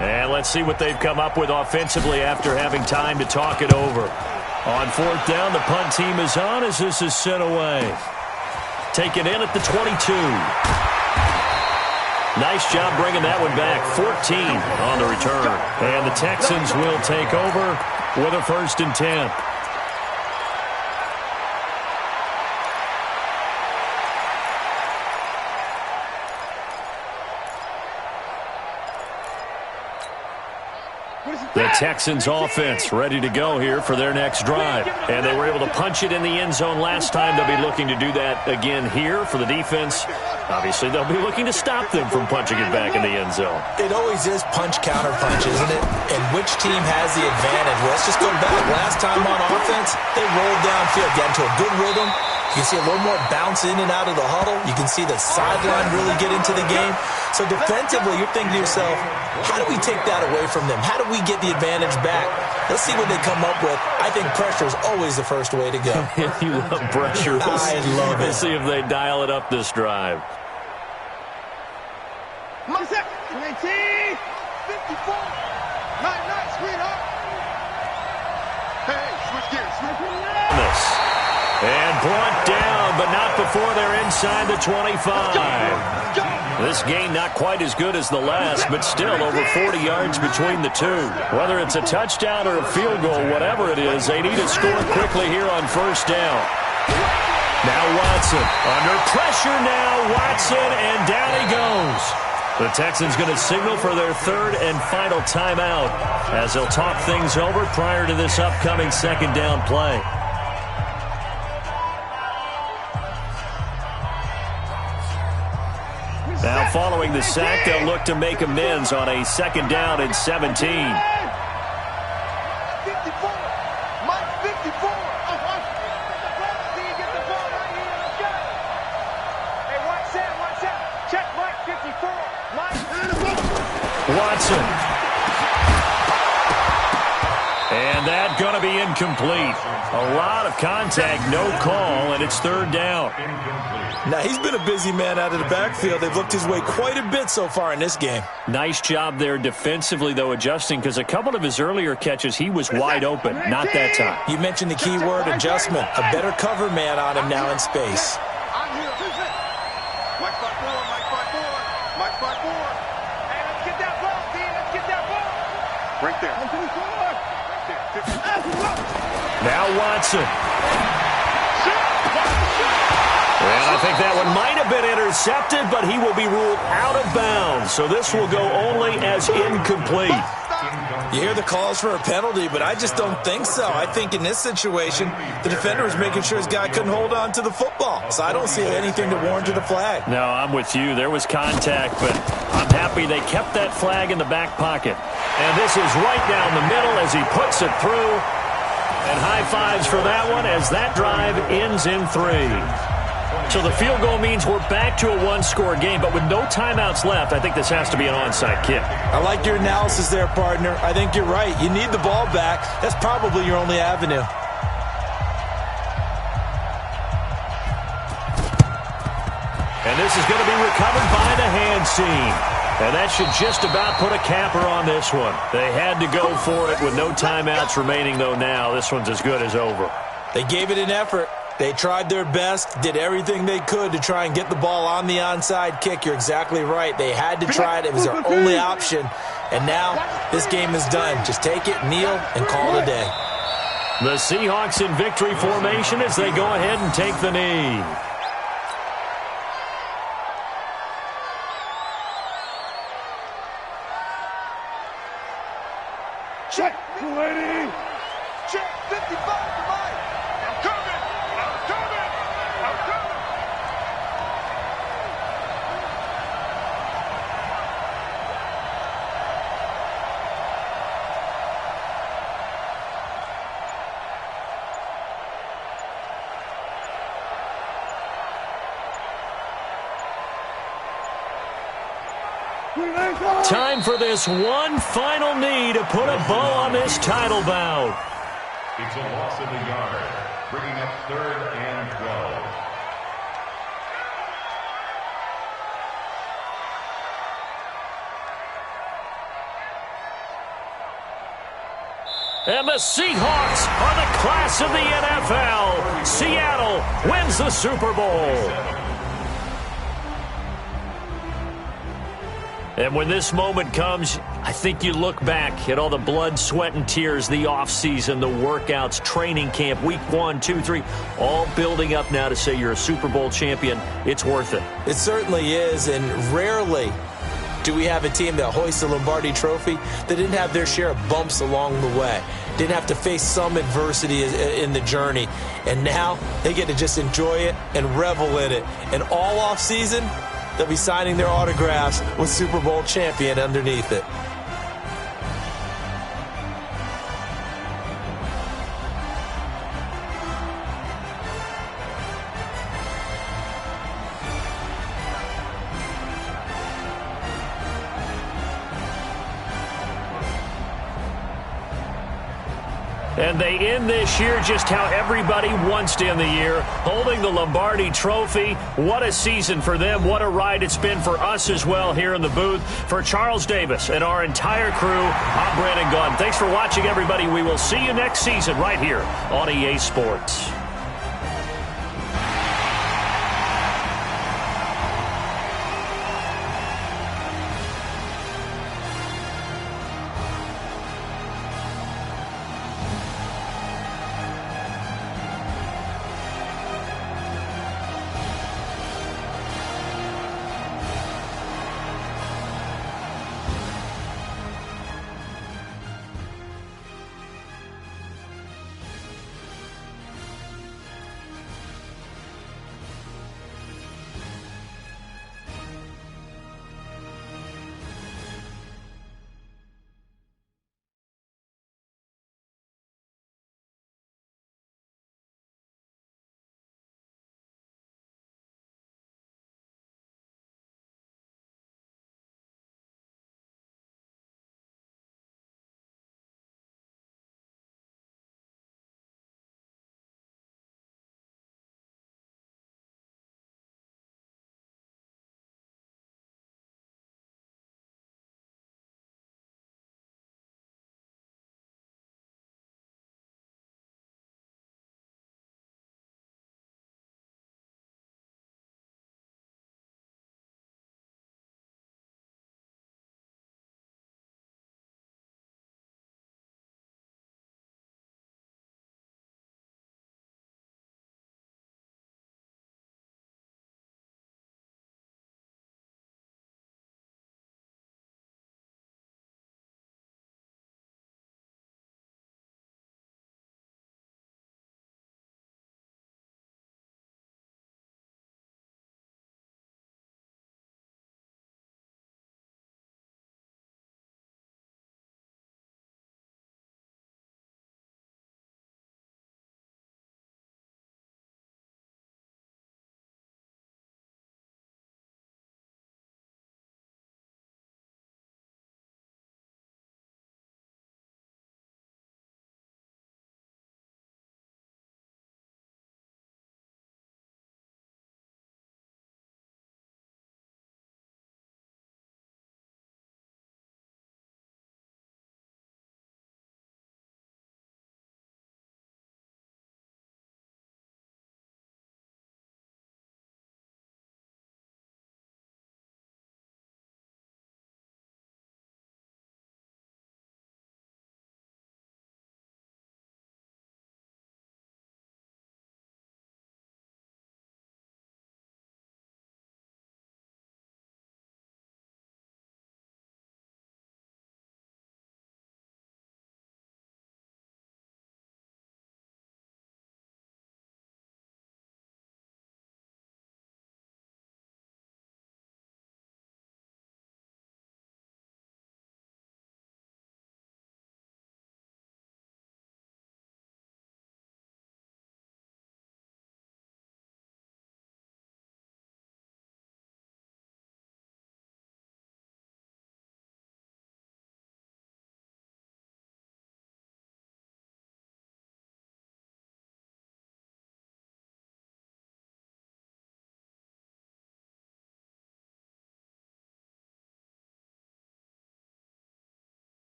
And let's see what they've come up with offensively after having time to talk it over. On 4th down, the punt team is on as this is sent away. Taken in at the 22. Nice job bringing that one back. 14 on the return. And the Texans will take over with a 1st and 10. The Texans offense ready to go here for their next drive. And they were able to punch it in the end zone last time. They'll be looking to do that again here for the defense. Obviously, they'll be looking to stop them from punching it back in the end zone. It always is punch-counter-punch, isn't it? And which team has the advantage? Well, let's just go back. Last time on offense, they rolled downfield, got into a good rhythm. You can see a little more bounce in and out of the huddle. You can see the sideline really get into the game. So defensively, you're thinking to yourself, how do we take that away from them? How do we get the advantage back? Let's see what they come up with. I think pressure is always the first way to go. You love pressure. I love it. We'll see if they dial it up this drive. 19, 54. Night, sweetheart. Hey, switch gears. brought down, but not before they're inside the 25. This game not quite as good as the last, but still over 40 yards between the two. Whether it's a touchdown or a field goal, whatever it is, they need to score quickly here on first down. Now Watson. Under pressure now, Watson, and down he goes. The Texans going to signal for their third and final timeout as they'll talk things over prior to this upcoming second down play. Now following the sack, they'll look to make amends on a second down and 17. 54. Mike 54. Hey, watch that. Check Mike 54. Watson. And that going to be incomplete. A lot of contact, no call, and it's third down. Now, he's been a busy man out of the backfield. They've looked his way quite a bit so far in this game. Nice job there defensively, though, adjusting, because a couple of his earlier catches, he was wide open. Not that time. You mentioned the key word, adjustment. A better cover man on him now in space. I'm here. Mike 54. Mike 54. Hey, let's get that ball, D. Let's get that ball. Right there. Now Watson. And I think that one might have been intercepted, but he will be ruled out of bounds. So this will go only as incomplete. You hear the calls for a penalty, but I just don't think so. I think in this situation, the defender was making sure his guy couldn't hold on to the football. So I don't see anything to warrant the flag. No, I'm with you. There was contact, but I'm happy they kept that flag in the back pocket. And this is right down the middle as he puts it through. And high fives for that one as that drive ends in 3. So the field goal means we're back to a one-score game, but with no timeouts left, I think this has to be an onside kick. I like your analysis there, partner. I think you're right. You need the ball back. That's probably your only avenue. And this is going to be recovered by the hands team. And that should just about put a capper on this one. They had to go for it with no timeouts remaining, though now. This one's as good as over. They gave it an effort. They tried their best, did everything they could to try and get the ball on the onside kick. You're exactly right. They had to try it. It was their only option. And now this game is done. Just take it, kneel, and call it a day. The Seahawks in victory formation as they go ahead and take the knee. Check, lady. Check 55 to Mike. I'm coming. Time for this one final knee to put a bow on this title bout. It's a loss of a yard, bringing up 3rd and 12. And the Seahawks are the class of the NFL. Seattle wins the Super Bowl. And when this moment comes, I think you look back at all the blood, sweat, and tears, the offseason, the workouts, training camp, week 1, 2, 3, all building up now to say you're a Super Bowl champion. It's worth it. It certainly is, and rarely do we have a team that hoists the Lombardi Trophy that didn't have their share of bumps along the way, didn't have to face some adversity in the journey, and now they get to just enjoy it and revel in it. And all offseason, they'll be signing their autographs with Super Bowl champion underneath it. And they end this year just how everybody wants to end the year, holding the Lombardi Trophy. What a season for them. What a ride it's been for us as well here in the booth. For Charles Davis and our entire crew, I'm Brandon Gunn. Thanks for watching, everybody. We will see you next season right here on EA Sports.